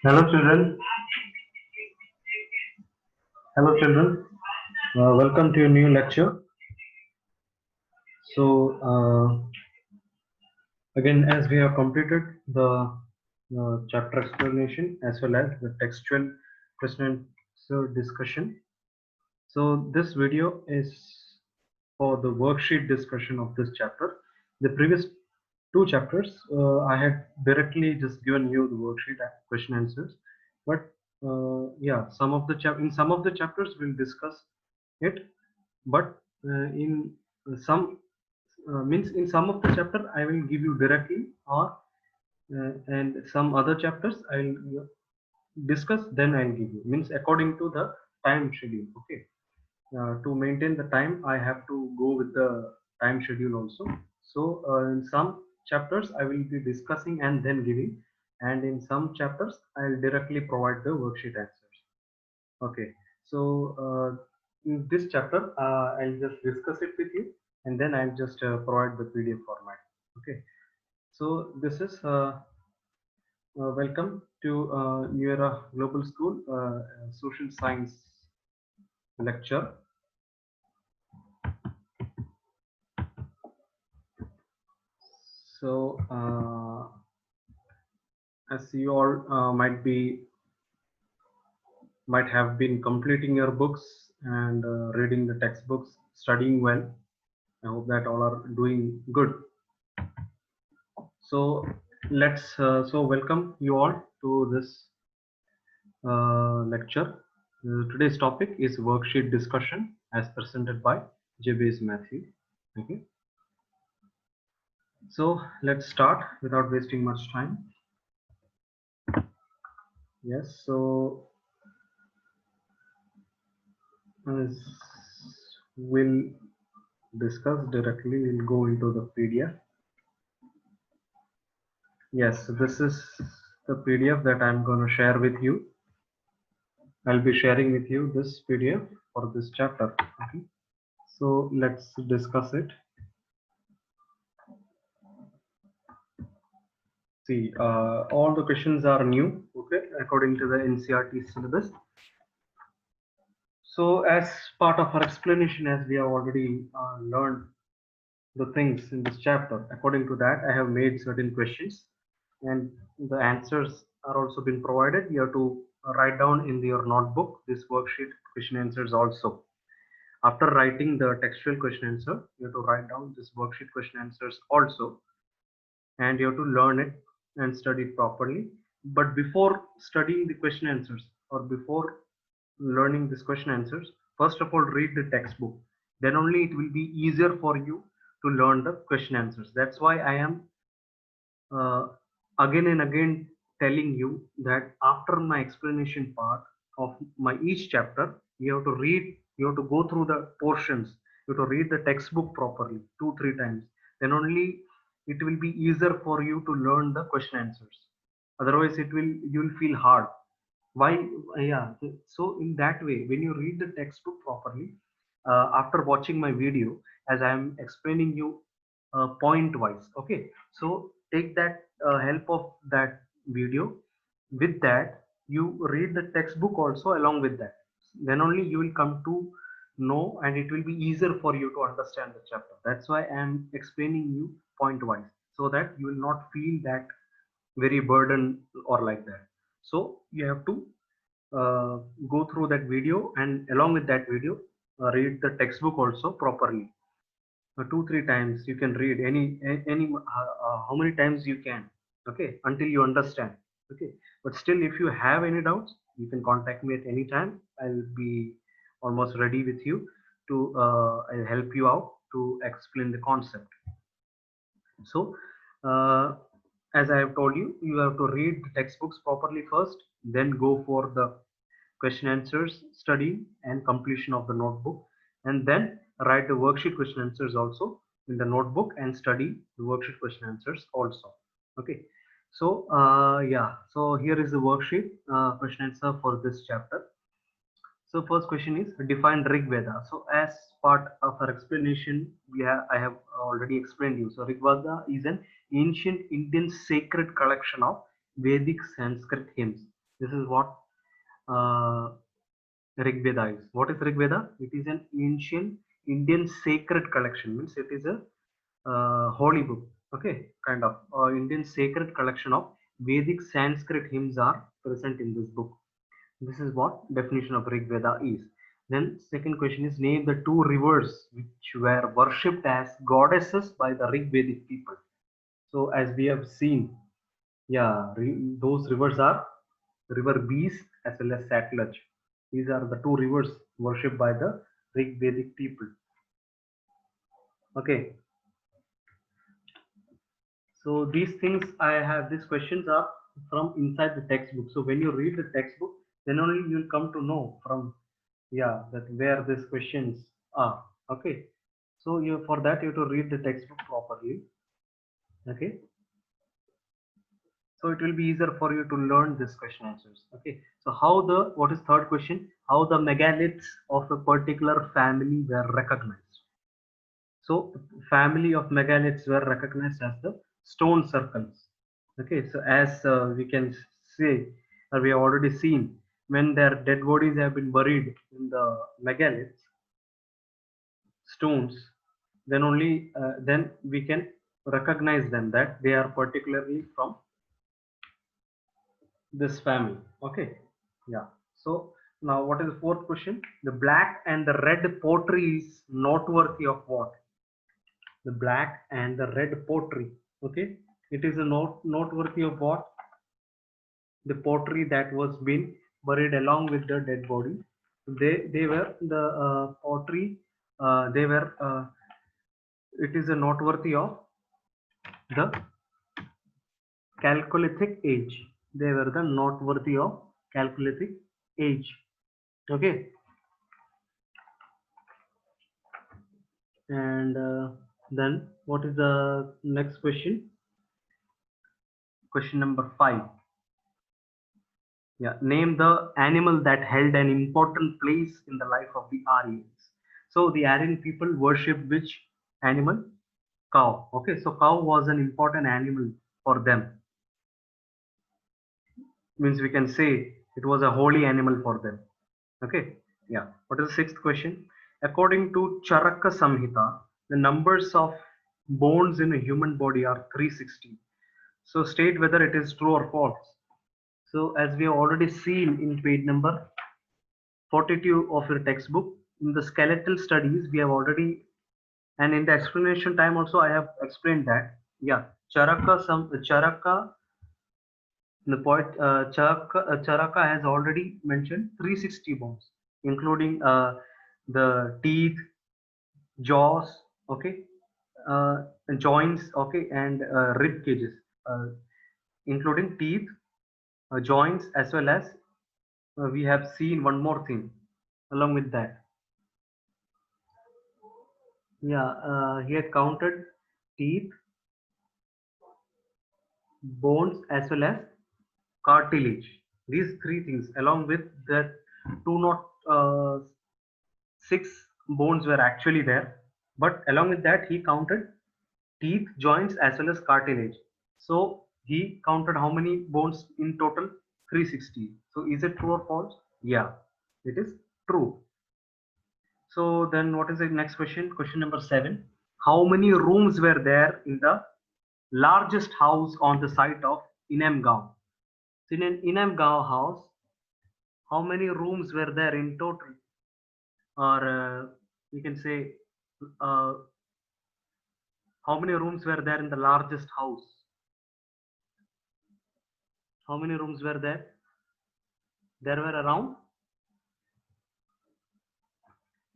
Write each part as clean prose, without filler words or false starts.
Hello children. Hello children. Welcome to a new lecture. So again, as we have completed the chapter explanation as well as the textual question and answer discussion. So this video is for the worksheet discussion of this chapter. The previous two chapters, I had directly just given you the worksheet question answers, but yeah, in some of the chapters we'll discuss it, but in some means in some of the chapter I will give you directly, or and some other chapters I'll discuss, then I'll give you, means according to the time schedule. Okay, to maintain the time I have to go with the time schedule also. So in some chapters I will be discussing and then giving, and in some chapters I'll directly provide the worksheet answers. Okay, so in this chapter I'll just discuss it with you, and then I'll just provide the PDF format. Okay, so this is welcome to New Era Global School Social Science lecture. So as you all might have been completing your books and reading the textbooks, studying well. I hope that all are doing good. So so welcome you all to this lecture. Today's topic is worksheet discussion as presented by Jabez Matthew. Okay. So let's start without wasting much time. Yes. So as we'll discuss directly, we'll go into the PDF. Yes, so this is the PDF that I'm going to share with you. I'll be sharing with you this PDF for this chapter. Okay, so let's discuss it. See, all the questions are new, okay, according to the NCERT syllabus. So as part of our explanation, as we have already learned the things in this chapter, according to that I have made certain questions, and the answers are also been provided. You have to write down in your notebook this worksheet question answers also. After writing the textual question answer, you have to write down this worksheet question answers also, and you have to learn it and study it properly. But before studying the question answers, or before learning this question answers, first of all read the textbook. Then only it will be easier for you to learn the question answers. That's why I am uh, again and again telling you that after my explanation part of my each chapter, you have to read, you have to go through the portions, you have to read the textbook properly 2 3 times. Then only it will be easier for you to learn the question answers. Otherwise it will, you will feel hard. Why? Yeah, so in that way when you read the textbook properly, after watching my video, as I am explaining you point wise. Okay, so take that help of that video. With that you read the textbook also along with that, then only you will come to know, and it will be easier for you to understand the chapter. That's why I am explaining you point wise, so that you will not feel that very burden or like that. So you have to uh, go through that video, and along with that video read the textbook also properly. 2 3 times you can read any how many times you can. Okay, until you understand. Okay, but still if you have any doubts, you can contact me at any time. I'll be almost ready with you to I'll help you out to explain the concept. So uh, as I have told you, you have to read the textbooks properly first, then go for the question answers study and completion of the notebook, and then write the worksheet question answers also in the notebook and study the worksheet question answers also. Okay, so yeah, so here is the worksheet question answer for this chapter. So first question is define Rig Veda. So as part of our explanation, I have already explained you. So Rig Veda is an ancient Indian sacred collection of Vedic Sanskrit hymns. This is what uh, Rig Veda is. What is Rig Veda? It is an ancient Indian sacred collection. Means it is a holy book. Okay, kind of Indian sacred collection of Vedic Sanskrit hymns are present in this book. This is what definition of Rig Veda is. Then second question is, name the two rivers which were worshipped as goddesses by the Rig Vedic people. So as we have seen, yeah, those rivers are river Beas as well as Satluj. These are the two rivers worshipped by the Rig Vedic people. Okay, so these things I have, these questions are from inside the textbook. So when you read the textbook, then only you will come to know from, yeah, that where these questions are. Okay, so you, for that you have to read the textbook properly. Okay, so it will be easier for you to learn this question answers. Okay, so how the, what is third question, how the megaliths of a particular family were recognized. So family of megaliths were recognized as the stone circles. Okay, so as we can say, or we have already seen, when their dead bodies have been buried in the megaliths stones, then only then we can recognize them that they are particularly from this family. Okay, yeah. So now what is the fourth question, the black and the red pottery is noteworthy of what? The black and the red pottery, okay, it is a noteworthy of what? The pottery that was been buried along with the dead body. They were the pottery, they were it is a noteworthy of the Chalcolithic age. They were the noteworthy of Chalcolithic age. Okay, and then what is the next question? Question number 5. Yeah, name the animal that held an important place in the life of the Aryans. So the Aryan people worship which animal? Cow. Okay, so cow was an important animal for them. Means we can say it was a holy animal for them. Okay, yeah. What is the sixth question? According to Charaka Samhita, the numbers of bones in a human body are 360. So state whether it is true or false. So as we have already seen in page number 42 of your textbook, in the skeletal studies we have already, and in the explanation time also I have explained that, yeah, Charaka, the poet Charaka has already mentioned 360 bones, including the teeth, jaws, okay, joints, okay, and rib cages, uh, including teeth, joints, as well as we have seen one more thing along with that. Yeah, he had counted teeth, bones, as well as cartilage. These three things, along with that 206 bones were actually there, but along with that he counted teeth, joints, as well as cartilage. So he counted how many bones in total? 360. So is it true or false? Yeah, it is true. So then what is the next question? Question number 7. How many rooms were there in the largest house on the site of Inamgaon? So in an Inamgaon house, how many rooms were there in total? Or you can say, uh, how many rooms were there in the largest house? How many rooms were there? There were around,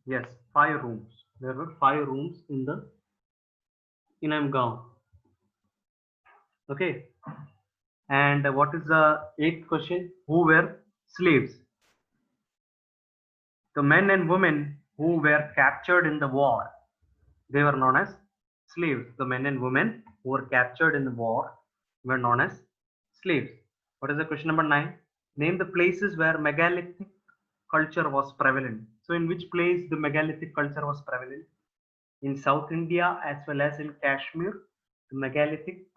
yes, 5 rooms. There were 5 rooms in the Inamgaon. Okay. And what is the eighth question? Who were slaves? The men and women who were captured in the war, they were known as slaves. The men and women who were captured in the war were known as slaves. What is the question number 9? Name the places where megalithic culture was prevalent. So in which place the megalithic culture was prevalent? In South India as well as in Kashmir, the megalithic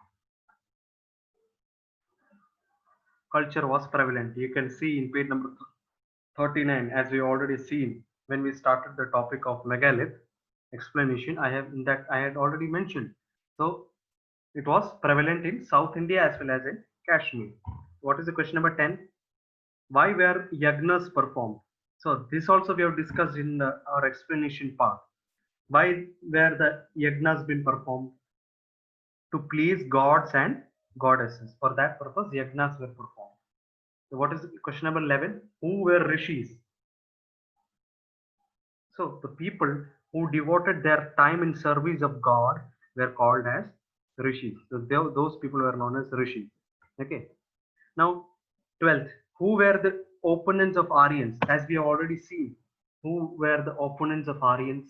culture was prevalent. You can see in page number 39, as we already seen when we started the topic of megalith explanation. I had already mentioned. So it was prevalent in South India as well as in Kashmir. What is the question number 10? Why were yagnas performed? So this also we have discussed in our explanation part. Why were the yagnas been performed? To please gods and goddesses. For that purpose, yagnas were performed. So what is question number 11? Who were rishis? So the people who devoted their time in service of God were called as rishis. So those people were known as rishis. Okay. Now, 12th, who were the opponents of Aryans? As we have already seen, who were the opponents of Aryans?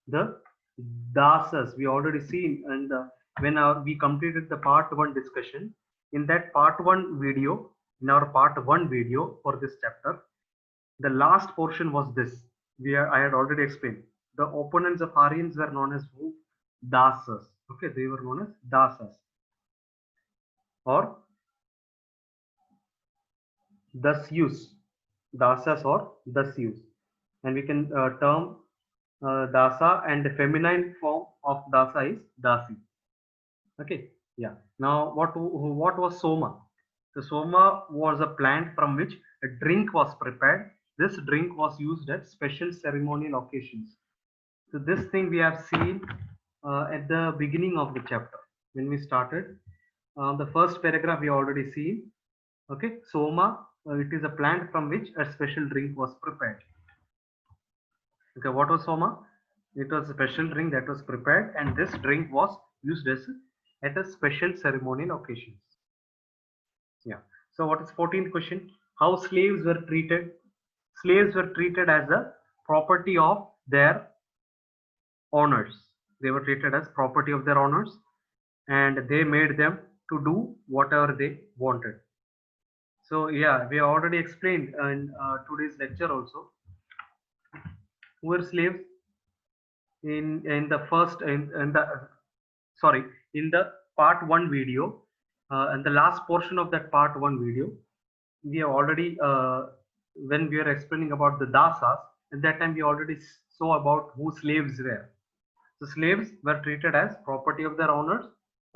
The Dasas. We already seen, and when we completed the part one discussion, in that part one video, in our part one video for this chapter, the last portion was this. I had already explained. The opponents of Aryans were known as who? Dasas. Okay, they were known as Dasas or Dasyus. Dasas or Dasyus. And we can term Dasa, and the feminine form of Dasa is Dasi. Okay, yeah. Now, what was Soma? The Soma was a plant from which a drink was prepared. This drink was used at special ceremonial occasions. So this thing we have seen at the beginning of the chapter when we started. The first paragraph we already seen. Okay, Soma, it is a plant from which a special drink was prepared. Okay, what was Soma? It was a special drink that was prepared, and this drink was used as at a special ceremonial occasions. Yeah. So what is 14th question? How slaves were treated? Slaves were treated as a property of their owners. They were treated as property of their owners, and they made them to do whatever they wanted. So yeah, we already explained in today's lecture also. Who were slaves in the first in the sorry, in the part one video, and the last portion of that part one video, we have already when we were explaining about the dasas, at that time we already saw about who slaves were. So slaves were treated as property of their owners.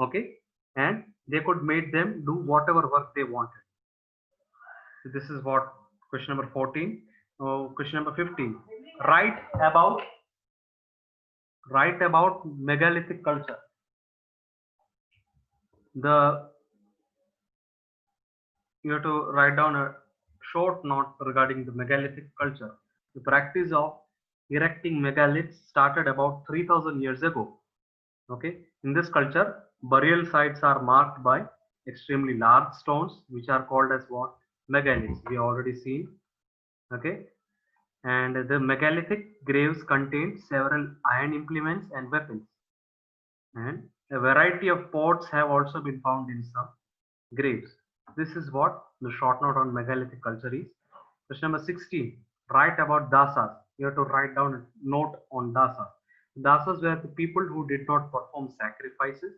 Okay, and they could make them do whatever work they wanted. So this is what question number 14. Question number 15, write about megalithic culture. The You have to write down a short note regarding the megalithic culture. The practice of erecting megaliths started about 3000 years ago. Okay, in this culture, burial sites are marked by extremely large stones, which are called as what? Megaliths. We already seen. Okay, and the megalithic graves contain several iron implements and weapons, and a variety of pots have also been found in some graves. This is what the short note on megalithic culture is. Question number 16. Write about dasas. You have to write down a note on dasas. Dasas were the people who did not perform sacrifices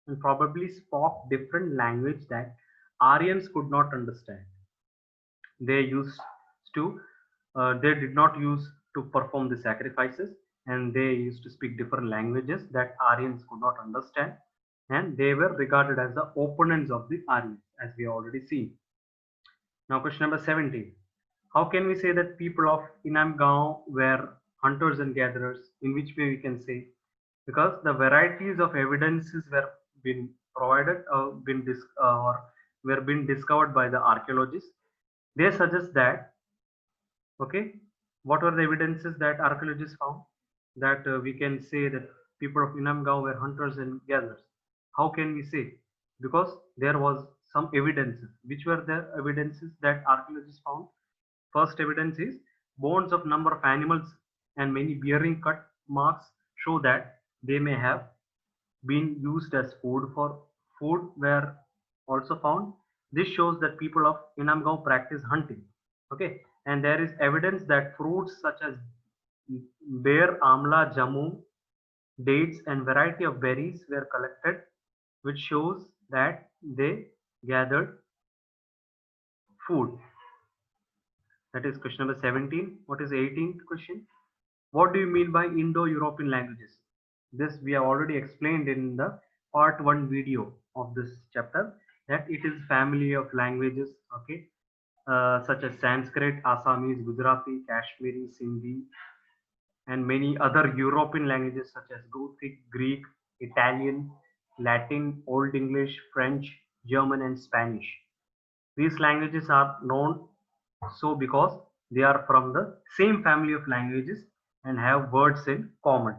and probably spoke different language that Aryans could not understand. They used to, they did not use to perform the sacrifices, and they used to speak different languages that Aryans could not understand, and they were regarded as the opponents of the Aryans, as we already seen. Now, question number 17. How can we say that people of Inamgaon were hunters and gatherers? In which way we can say? Because the varieties of evidences were been provided, or were been discovered by the archaeologists. They suggest that, okay, what were the evidences that archaeologists found? That we can say that people of Inamgaon were hunters and gatherers. How can we say? Because there was some evidences. Which were the evidences that archaeologists found? First evidence is bones of number of animals and many bearing cut marks show that they may have been used as food. For food were also found. This shows that people of Inamgaon practice hunting. Okay, and there is evidence that fruits such as bear, amla, jamu, dates, and variety of berries were collected, which shows that they gathered food. That is question number 17. What is the 18th question? What do you mean by Indo-European languages? This we have already explained in the part 1 video of this chapter, that it is family of languages, okay, such as Sanskrit, Assamese, Gujarati, Kashmiri, Sindhi, and many other European languages such as Gothic, Greek, Italian, Latin, Old English, French, German, and Spanish. These languages are known so because they are from the same family of languages and have words in common.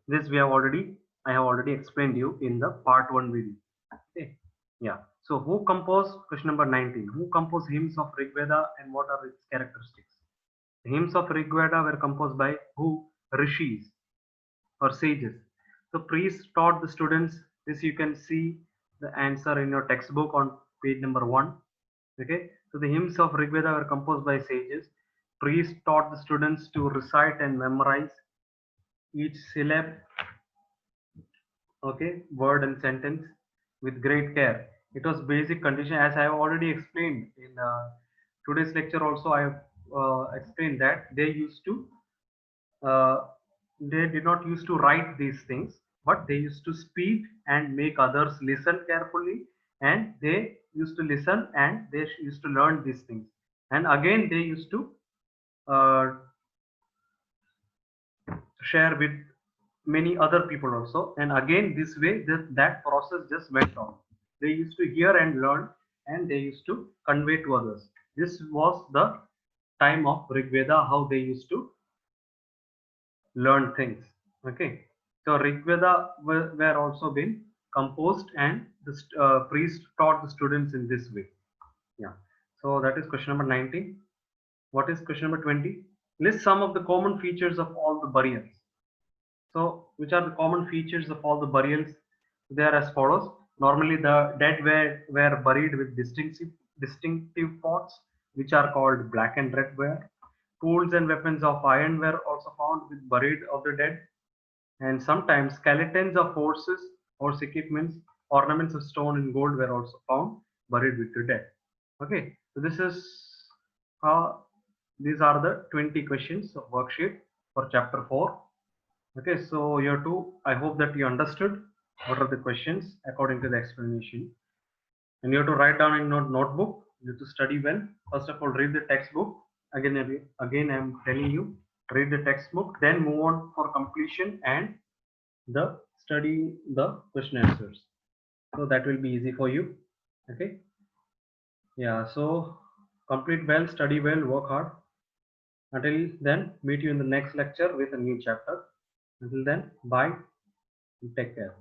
This I have already explained you in the part 1 video. Okay. Yeah. So who composed, question number 19, who composed hymns of Rig Veda and what are its characteristics? The hymns of Rig Veda were composed by who? Rishis or sages. So priests taught the students. This you can see the answer in your textbook on page number 1. Okay. So the hymns of Rig Veda were composed by sages. Priests taught the students to recite and memorize each syllable, okay, word and sentence with great care. It was basic condition, as I have already explained in today's lecture. Also, I have explained that uh, they did not used to write these things, but they used to speak and make others listen carefully, and they used to listen and they used to learn these things, and again they used to uh, share with many other people also, and again this way that process just went on. They used to hear and learn, and they used to convey to others. This was the time of Rig Veda, how they used to learn things. Okay, so Rig Veda were also been composed, and the priest taught the students in this way. Yeah, so that is question number 19. What is question number 20? List some of the common features of all the burials. So, which are the common features of all the burials? They are as follows. Normally, the dead were buried with distinctive pots, which are called black and red ware. Tools and weapons of iron were also found with buried of the dead, and sometimes skeletons of horses, horse equipments, ornaments of stone and gold were also found buried with the dead. Okay, so this is how these are the 20 questions of worksheet for chapter 4. Okay, so year 2, I hope that you understood what are the questions according to the explanation. And you have to write down in your notebook. You have to study well. First of all, read the textbook. Again, I am telling you, read the textbook, then move on for completion and the study the question answers. So that will be easy for you. Okay. Yeah, so complete well, study well, work hard. Until then, meet you in the next lecture with a new chapter. Until then, bye and take care.